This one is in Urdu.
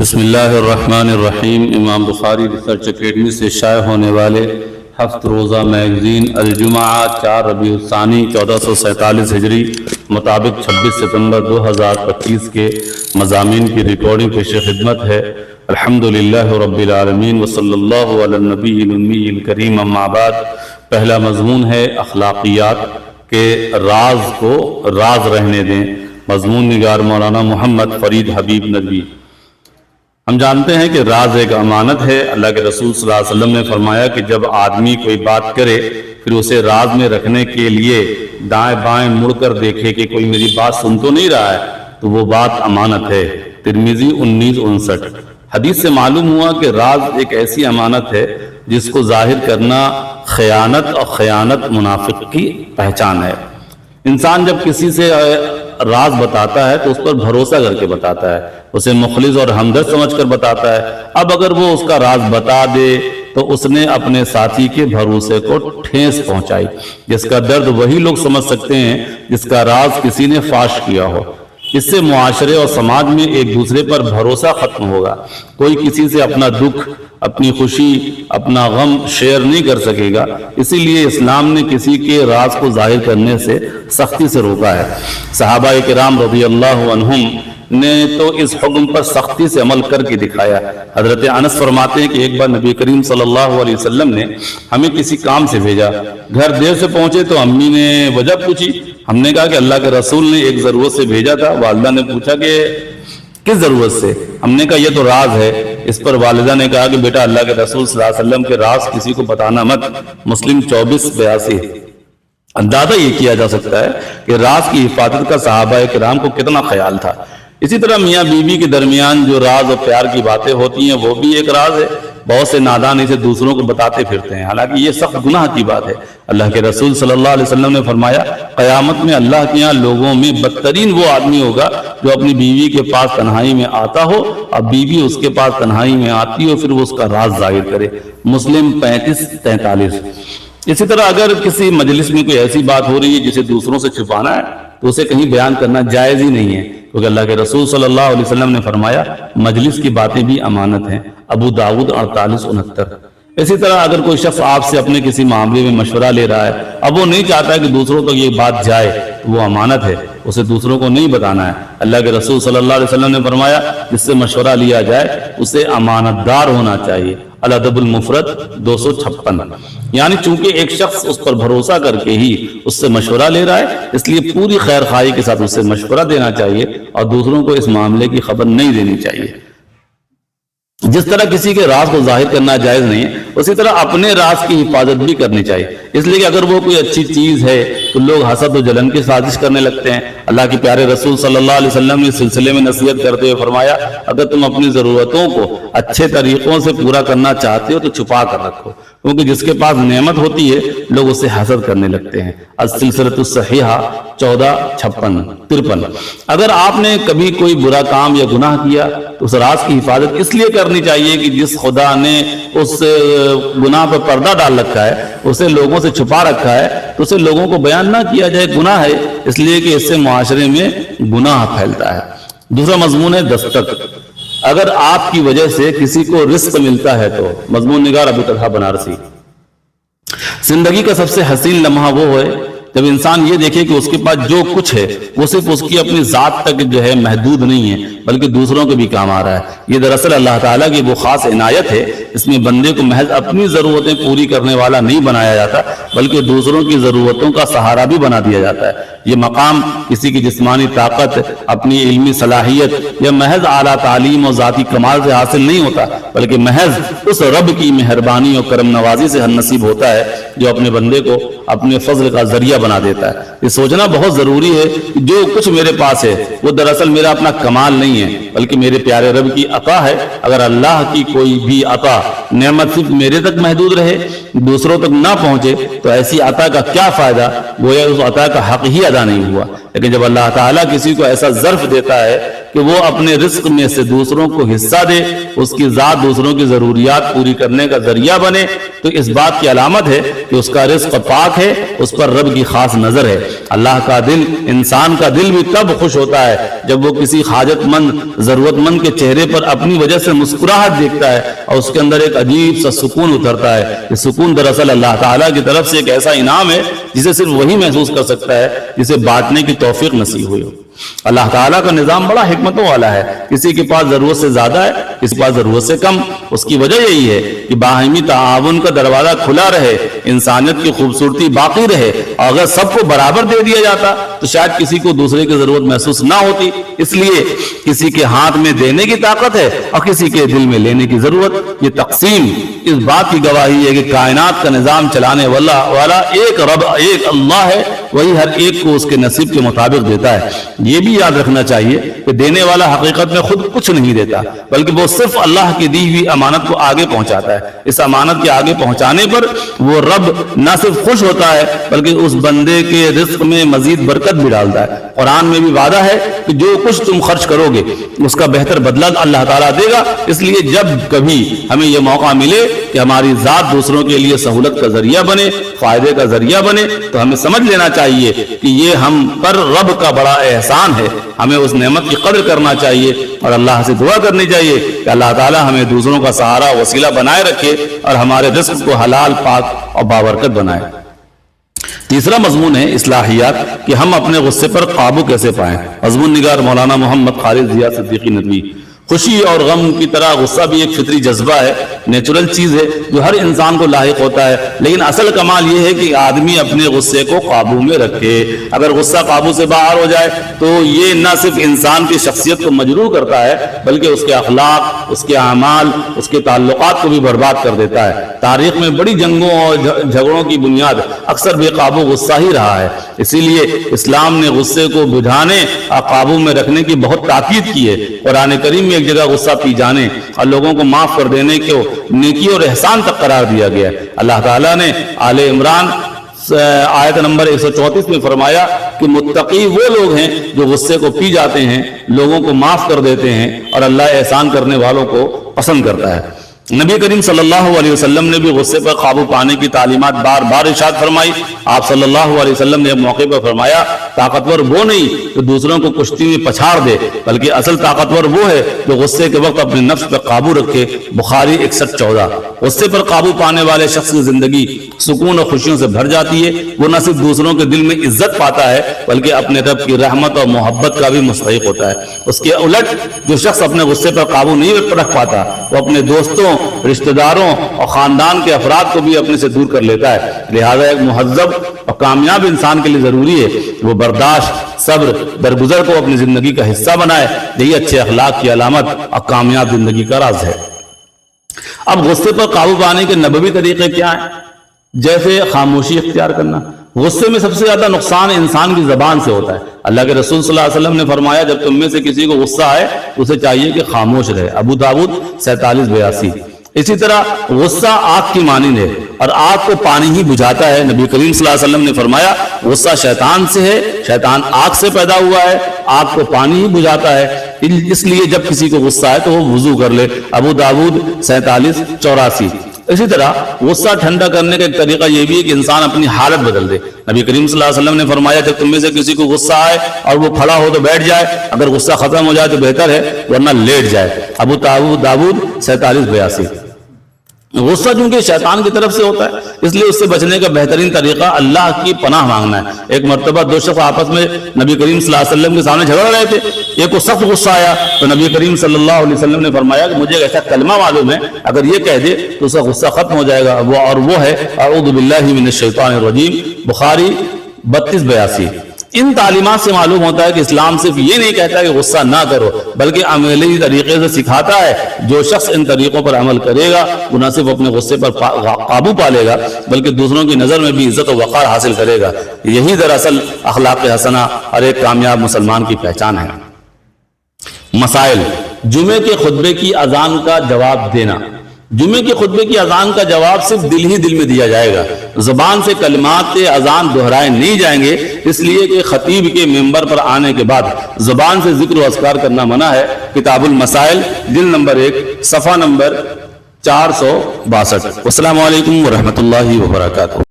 بسم اللہ الرحمن الرحیم۔ امام بخاری ریسرچ اکیڈمی سے شائع ہونے والے ہفت روزہ میگزین الجمعہ 4 ربیع الثانی 1447 ہجری مطابق 26 ستمبر 2025 کے مضامین کی ریکارڈنگ پیش خدمت ہے۔ الحمدللہ رب العالمین وصلی اللہ علی النبی الامی الکریم، اما بعد۔ پہلا مضمون ہے اخلاقیات کے راز کو راز رہنے دیں۔ مضمون نگار مولانا محمد فرید حبیب ندوی۔ ہم جانتے ہیں کہ راز ایک امانت ہے۔ اللہ کے رسول صلی اللہ علیہ وسلم نے فرمایا کہ جب آدمی کوئی بات کرے پھر اسے راز میں رکھنے کے لیے دائیں بائیں مڑ کر دیکھے کہ کوئی میری بات سن تو نہیں رہا ہے، تو وہ بات امانت ہے۔ ترمذی 1959۔ حدیث سے معلوم ہوا کہ راز ایک ایسی امانت ہے جس کو ظاہر کرنا خیانت اور خیانت منافق کی پہچان ہے۔ انسان جب کسی سے راز بتاتا ہے تو اس پر بھروسہ کر کے بتاتا ہے، اسے مخلص اور ہمدرد سمجھ کر بتاتا ہے۔ اب اگر وہ اس کا راز بتا دے تو اس نے اپنے ساتھی کے بھروسے کو ٹھیس پہنچائی، جس کا درد وہی لوگ سمجھ سکتے ہیں جس کا راز کسی نے فاش کیا ہو۔ اس سے معاشرے اور سماج میں ایک دوسرے پر بھروسہ ختم ہوگا۔ کوئی کسی سے اپنا دکھ، اپنی خوشی، اپنا غم شیئر نہیں کر سکے گا۔ اسی لیے اسلام نے کسی کے راز کو ظاہر کرنے سے سختی سے روکا ہے۔ صحابہ کرام رضی اللہ عنہم نے تو اس حکم پر سختی سے عمل کر کے دکھایا۔ حضرت انس فرماتے ہیں کہ ایک بار نبی کریم صلی اللہ علیہ وسلم نے ہمیں کسی کام سے بھیجا۔ گھر دیر سے پہنچے تو امی نے وجہ پوچھی۔ ہم نے کہا کہ اللہ کے رسول نے ایک ضرورت سے بھیجا تھا۔ والدہ نے پوچھا کہ کس ضرورت سے؟ ہم نے کہا یہ تو راز ہے۔ اس پر والدہ نے کہا کہ بیٹا، اللہ کے رسول صلی اللہ علیہ وسلم کے راز کسی کو بتانا مت۔ مسلم 2482۔ اندازہ یہ کیا جا سکتا ہے کہ راز کی حفاظت کا صحابہ کرام کو کتنا خیال تھا۔ اسی طرح میاں بیوی کے درمیان جو راز اور پیار کی باتیں ہوتی ہیں وہ بھی ایک راز ہے۔ بہت سے نادان اسے دوسروں کو بتاتے پھرتے ہیں، حالانکہ یہ سخت گناہ کی بات ہے۔ اللہ کے رسول صلی اللہ علیہ وسلم نے فرمایا، قیامت میں اللہ کے یہاں لوگوں میں بدترین وہ آدمی ہوگا جو اپنی بیوی کے پاس تنہائی میں آتا ہو اور بیوی اس کے پاس تنہائی میں آتی ہو، پھر وہ اس کا راز ظاہر کرے۔ مسلم 3543۔ اسی طرح اگر کسی مجلس میں کوئی ایسی بات ہو رہی ہے جسے دوسروں سے چھپانا ہے تو اسے کہیں بیان کرنا جائز ہی نہیں ہے، کیونکہ اللہ کے رسول صلی اللہ علیہ وسلم نے فرمایا مجلس کی باتیں بھی امانت ہیں۔ ابو داؤد 4869۔ اسی طرح اگر کوئی شخص آپ سے اپنے کسی معاملے میں مشورہ لے رہا ہے، اب وہ نہیں چاہتا ہے کہ دوسروں تک یہ بات جائے، تو وہ امانت ہے، اسے دوسروں کو نہیں بتانا ہے۔ اللہ کے رسول صلی اللہ علیہ وسلم نے فرمایا جس سے مشورہ لیا جائے اسے امانت دار ہونا چاہیے۔ الادب المفرد 256۔ یعنی چونکہ ایک شخص اس پر بھروسہ کر کے ہی اس سے مشورہ لے رہا ہے، اس لیے پوری خیر خواہی کے ساتھ اس سے مشورہ دینا چاہیے اور دوسروں کو اس معاملے کی خبر نہیں دینی چاہیے۔ جس طرح کسی کے راز کو ظاہر کرنا جائز نہیں ہے، اسی طرح اپنے راز کی حفاظت بھی کرنی چاہیے۔ اس لیے کہ اگر وہ کوئی اچھی چیز ہے تو لوگ حسد و جلن کی سازش کرنے لگتے ہیں۔ اللہ کے پیارے رسول صلی اللہ علیہ وسلم نے اس سلسلے میں نصیحت کرتے ہوئے فرمایا، اگر تم اپنی ضرورتوں کو اچھے طریقوں سے پورا کرنا چاہتے ہو تو چھپا کر رکھو، کیونکہ جس کے پاس نعمت ہوتی ہے لوگ اسے حسد کرنے لگتے ہیں۔ السلسلۃ الصحیحہ 1456۔ اگر آپ نے کبھی کوئی برا کام یا گناہ کیا تو اس راز کی حفاظت اس لیے کرنی چاہیے کہ جس خدا نے اس گناہ پر پردہ ڈال رکھا ہے، اسے لوگوں سے چھپا رکھا ہے، تو اسے لوگوں کو بیان نہ کیا جائے، گناہ ہے، اس لیے کہ اس سے معاشرے میں گناہ پھیلتا ہے۔ دوسرا مضمون ہے دستک۔ اگر آپ کی وجہ سے کسی کو رزق ملتا ہے تو مضمون نگار ابو طلحہ بنارسی۔ زندگی کا سب سے حسین لمحہ وہ ہے جب انسان یہ دیکھے کہ اس کے پاس جو کچھ ہے وہ صرف اس کی اپنی ذات تک جو ہے محدود نہیں ہے، بلکہ دوسروں کے بھی کام آ رہا ہے۔ یہ دراصل اللہ تعالیٰ کی وہ خاص عنایت ہے، اس میں بندے کو محض اپنی ضرورتیں پوری کرنے والا نہیں بنایا جاتا بلکہ دوسروں کی ضرورتوں کا سہارا بھی بنا دیا جاتا ہے۔ یہ مقام کسی کی جسمانی طاقت، اپنی علمی صلاحیت یا محض اعلیٰ تعلیم اور ذاتی کمال سے حاصل نہیں ہوتا، بلکہ محض اس رب کی مہربانی اور کرم نوازی سے ہم نصیب ہوتا ہے جو اپنے بندے کو اپنے فضل کا ذریعہ بنا دیتا ہے۔ یہ سوچنا بہت ضروری ہے کہ جو کچھ میرے پاس ہے وہ دراصل میرا اپنا کمال نہیں ہے بلکہ میرے پیارے رب کی عطا ہے۔ اگر اللہ کی کوئی بھی عطا نعمت صرف میرے تک محدود رہے، دوسروں تک نہ پہنچے، تو ایسی عطا کا کیا فائدہ؟ گویا اس عطا کا حق ہی ادا نہیں ہوا۔ لیکن جب اللہ تعالیٰ کسی کو ایسا ظرف دیتا ہے کہ وہ اپنے رزق میں سے دوسروں کو حصہ دے، اس کی ذات دوسروں کی ضروریات پوری کرنے کا ذریعہ بنے، تو اس بات کی علامت ہے کہ اس کا رزق پاک ہے، اس پر رب کی خاص نظر ہے۔ اللہ کا دل، انسان کا دل بھی تب خوش ہوتا ہے جب وہ کسی حاجت مند، ضرورت مند کے چہرے پر اپنی وجہ سے مسکراہٹ دیکھتا ہے اور اس کے اندر ایک عجیب سا سکون اترتا ہے۔ یہ سکون دراصل اللہ تعالیٰ کی طرف سے ایک ایسا انعام ہے جسے صرف وہی محسوس کر سکتا ہے جسے بانٹنے کی توفیق نصیب ہوئی ہو۔ اللہ تعالیٰ کا نظام بڑا حکمتوں والا ہے، کسی کے پاس ضرورت سے زیادہ ہے، کسی کے پاس ضرورت سے کم۔ اس کی وجہ یہی ہے کہ باہمی تعاون کا دروازہ کھلا رہے، انسانیت کی خوبصورتی باقی رہے، اور اگر سب کو برابر دے دیا جاتا تو شاید کسی کو دوسرے کی ضرورت محسوس نہ ہوتی۔ اس لیے کسی کے ہاتھ میں دینے کی طاقت ہے اور کسی کے دل میں لینے کی ضرورت۔ یہ تقسیم اس بات کی گواہی ہے کہ کائنات کا نظام چلانے والا ایک رب، ایک اللہ ہے، وہی ہر ایک کو اس کے نصیب کے مطابق دیتا ہے۔ یہ بھی یاد رکھنا چاہیے کہ دینے والا حقیقت میں خود کچھ نہیں دیتا، بلکہ وہ صرف اللہ کی دی ہوئی امانت کو آگے پہنچاتا ہے۔ اس امانت کے آگے پہنچانے پر وہ رب نہ صرف خوش ہوتا ہے بلکہ اس بندے کے رزق میں مزید برکت بھی ڈالتا ہے۔ قرآن میں بھی وعدہ ہے کہ جو کچھ تم خرچ کرو گے اس کا بہتر بدلہ اللہ تعالیٰ دے گا۔ اس لیے جب کبھی ہمیں یہ موقع ملے کہ ہماری ذات دوسروں کے لیے سہولت کا ذریعہ بنے، فائدے کا ذریعہ بنے، تو ہمیں سمجھ لینا چاہیے کہ یہ ہم پر رب کا بڑا احسان ہے۔ ہمیں اس نعمت کی قدر کرنا چاہیے اور اللہ سے دعا کرنی چاہیے کہ اللہ تعالیٰ ہمیں دوسروں کا سہارا وسیلہ بنائے رکھے اور ہمارے رزق کو حلال، پاک اور بابرکت بنائے۔ تیسرا مضمون ہے اصلاحیات، کہ ہم اپنے غصے پر قابو کیسے پائیں۔ مضمون نگار مولانا محمد خالد ضیاء صدیقی ندوی۔ خوشی اور غم کی طرح غصہ بھی ایک فطری جذبہ ہے، نیچرل چیز ہے جو ہر انسان کو لاحق ہوتا ہے، لیکن اصل کمال یہ ہے کہ آدمی اپنے غصے کو قابو میں رکھے۔ اگر غصہ قابو سے باہر ہو جائے تو یہ نہ صرف انسان کی شخصیت کو مجروح کرتا ہے بلکہ اس کے اخلاق، اس کے اعمال، اس کے تعلقات کو بھی برباد کر دیتا ہے۔ تاریخ میں بڑی جنگوں اور جھگڑوں کی بنیاد اکثر بے قابو غصہ ہی رہا ہے۔ اسی لیے اسلام نے غصے کو بجھانے اور قابو میں رکھنے کی بہت تاکید کی ہے۔ قرآن کریم میں ایک جگہ غصہ پی جانے اور لوگوں کو معاف کر دینے کو نیکی اور احسان تک قرار دیا گیا ہے۔ اللہ تعالیٰ نے آل عمران آیت نمبر 134 میں فرمایا کہ متقی وہ لوگ ہیں جو غصے کو پی جاتے ہیں، لوگوں کو معاف کر دیتے ہیں اور اللہ احسان کرنے والوں کو پسند کرتا ہے۔ نبی کریم صلی اللہ علیہ وسلم نے بھی غصے پر قابو پانے کی تعلیمات بار بار ارشاد فرمائی۔ آپ صلی اللہ علیہ وسلم نے ایک موقع پر فرمایا، طاقتور وہ نہیں جو دوسروں کو کشتی میں پچھاڑ دے، بلکہ اصل طاقتور وہ ہے جو غصے کے وقت اپنے نفس پر قابو رکھے۔ بخاری 61:14۔ غصے پر قابو پانے والے شخص کی زندگی سکون اور خوشیوں سے بھر جاتی ہے۔ وہ نہ صرف دوسروں کے دل میں عزت پاتا ہے بلکہ اپنے رب کی رحمت اور محبت کا بھی مستحق ہوتا ہے۔ اس کے الٹ جو شخص اپنے غصے پر قابو نہیں رکھ پاتا وہ اپنے دوستوں، رشتہ داروں اور خاندان کے افراد کو بھی اپنے سے دور کر لیتا ہے۔ لہذا ایک مہذب اور کامیاب انسان کے لیے ضروری ہے وہ برداشت، صبر، درگزر کو اپنی زندگی کا حصہ بنائے۔ یہی اچھے اخلاق کی علامت اور کامیاب زندگی کا راز ہے۔ اب غصے پر قابو پانے کے نبوی طریقے کیا ہیں؟ جیسے خاموشی اختیار کرنا۔ غصے میں سب سے زیادہ نقصان انسان کی زبان سے ہوتا ہے۔ اللہ کے رسول صلی اللہ علیہ وسلم نے فرمایا جب تم میں سے کسی کو غصہ آئے تو اسے چاہیے کہ خاموش رہے۔ ابو داؤد 47:82۔ اسی طرح غصہ آگ کی مانند ہے اور آگ کو پانی ہی بجھاتا ہے۔ نبی کریم صلی اللہ علیہ وسلم نے فرمایا غصہ شیطان سے ہے، شیطان آگ سے پیدا ہوا ہے، آگ کو پانی ہی بجھاتا ہے، اس لیے جب کسی کو غصہ آئے تو وہ وضو کر لے۔ ابو داؤد 47:84۔ اسی طرح غصہ ٹھنڈا کرنے کا ایک طریقہ یہ بھی ہے کہ انسان اپنی حالت بدل دے۔ نبی کریم صلی اللہ علیہ وسلم نے فرمایا جب تم میں سے کسی کو غصہ آئے اور وہ کھڑا ہو تو بیٹھ جائے، اگر غصہ ختم ہو جائے تو بہتر ہے ورنہ لیٹ جائے۔ ابو داؤد 47:82۔ غصہ چونکہ شیطان کی طرف سے ہوتا ہے اس لیے اس سے بچنے کا بہترین طریقہ اللہ کی پناہ مانگنا ہے۔ ایک مرتبہ دو شخص آپس میں نبی کریم صلی اللہ علیہ وسلم کے سامنے جھگڑ رہے تھے، ایک کو سخت غصہ آیا تو نبی کریم صلی اللہ علیہ وسلم نے فرمایا کہ مجھے ایسا کلمہ معلوم ہے اگر یہ کہہ دے تو اس کا غصہ ختم ہو جائے گا، وہ ہے اعوذ باللہ من الشیطان الرجیم۔ بخاری 32:82۔ ان تعلیمات سے معلوم ہوتا ہے کہ اسلام صرف یہ نہیں کہتا کہ غصہ نہ کرو بلکہ عملی طریقے سے سکھاتا ہے جو شخص ان طریقوں پر عمل کرے گا وہ نہ صرف اپنے غصے پر قابو پا لے گا بلکہ دوسروں کی نظر میں بھی عزت و وقار حاصل کرے گا۔ یہی دراصل اخلاق حسنہ ہر ایک کامیاب مسلمان کی پہچان ہے۔ مسائل۔ جمعے کے خطبے کی اذان کا جواب دینا۔ جمعے کے خطبے کی اذان کا جواب صرف دل ہی دل میں دیا جائے گا، زبان سے کلمات اذان دہرائے نہیں جائیں گے، اس لیے کہ خطیب کے منبر پر آنے کے بعد زبان سے ذکر و اذکار کرنا منع ہے۔ کتاب المسائل جلد نمبر 1 صفحہ نمبر 462۔ السلام علیکم ورحمۃ اللہ وبرکاتہ۔